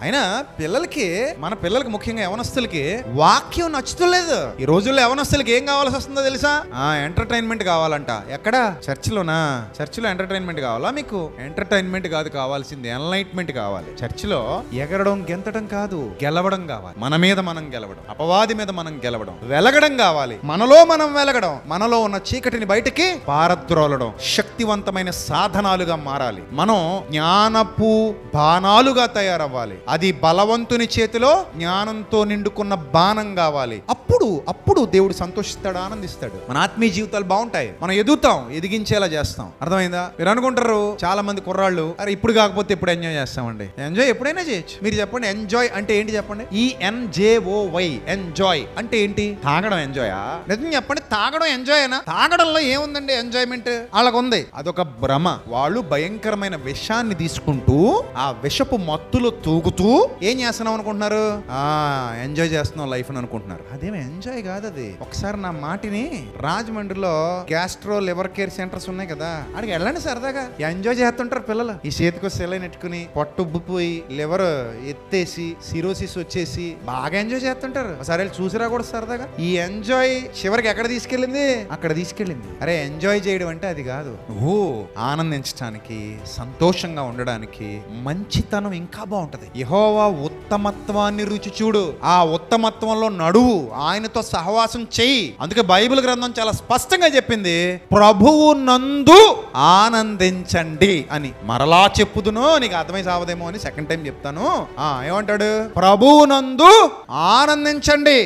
అయినా మన పిల్లలకి ముఖ్యంగా యవనస్తులకి వాక్యం నచ్చుతలేదు. ఈ రోజుల్లో యవనస్తులకి ఏం కావాల్సి వస్తుందో తెలుసా? ఎంటర్టైన్మెంట్ కావాలంట. ఎక్కడ? చర్చిలోనా? చర్చిలో ఎంటర్టైన్మెంట్ కావాలా? మీకు ఎంటర్టైన్మెంట్ కాదు కావాల్సింది, ఎన్లైట్మెంట్ కావాలి. చర్చిలో ఎగరడం గెంతడం కాదు, గెలవడం కావాలి. మన మీద మనం గెలవడం, అపవాది మీద మనం గెలవడం, వెలగడం కావాలి. మనలో మనం వెలగడం, మనలో ఉన్న చీకటిని బయటికి పారద్రోలడం, శక్తివంతమైన సాధనాలుగా మారాలి. మనం జ్ఞానపు బాణాలుగా తయారవ్వాలి. అది బలవంతుని చేతిలో జ్ఞానంతో నిండుకున్న బాణం కావాలి. అప్పుడు దేవుడు సంతోషిస్తాడు, ఆనందిస్తాడు. మన ఆత్మీయ జీవితాలు బాగుంటాయి. మనం ఎదుగుతాం, ఎదిగించేలా చేస్తాం. అర్థమైందా? మీరు అనుకుంటారు చాలా మంది కుర్రాళ్ళు, అరే ఇప్పుడు కాకపోతే ఎప్పుడు ఎంజాయ్ చేస్తామండి. ఎంజాయ్ ఎప్పుడైనా చేయొచ్చు. మీరు చెప్పండి, ఎంజాయ్ అంటే ఏంటి చెప్పండి? ENJOY, ఎంజాయ్ అంటే ఏంటి? తాగడం ఎంజాయా? నిజం చెప్పండి, తాగడం ఎంజాయ్ అయినా? తాగడంలో ఏముందండి ఎంజాయ్మెంట్? వాళ్ళకు ఉంది. అదొక భ్రమ. వాళ్ళు భయంకరమైన విషాన్ని తీసుకుంటూ ఆ విషపు మత్తులో తూగుతూ ఏం చేస్తున్నాం అనుకుంటున్నారు? ఎంజాయ్ చేస్తున్నాం లైఫ్ అని అనుకుంటున్నారు. అదేమి ఎంజాయ్ కాదు అది. ఒకసారి నా మాటిని, రాజమండ్రిలో గ్యాస్ట్రో లివర్ కేర్ సెంటర్స్ ఉన్నాయి కదా, అక్కడికి వెళ్ళండి. సరదాగా ఎంజాయ్ చేస్తుంటారు పిల్లలు. ఈ చేతికి సెలైన్ ఎట్టుకుని పొట్టు ఉబ్బిపోయి లివర్ ఎత్తేసి సిరోసిస్ వచ్చేసి బాగా ఎంజాయ్ చేస్తుంటారు. ఒకసారి చూసిరా కూడా సరదాగా. ఈ ఎంజాయ్ చివరికి ఎక్కడ తీసుకెళ్ళింది? అక్కడ తీసుకెళ్ళింది. అరే ఎంజాయ్ చేయడం అంటే అది కాదు. నువ్వు ఆనందించడానికి, సంతోషంగా ఉండడానికి మంచితనం ఇంకా బాగుంటది. యెహోవా ఉత్తమత్వాన్ని రుచి చూడు, ఆ ఉత్తమత్వంలో నడువు, ఆయనతో సహవాసం చెయ్యి. అందుకే బైబిల్ గ్రంథం చాలా స్పష్టంగా చెప్పింది, ప్రభువు నందు ఆనందించండి అని. మరలా చెప్పుదును, నీకు అర్థమై సావదేమో అని సెకండ్ టైం చెప్తాను. ఏమంటాడు? ప్రభువు నందు ఆనందించండి.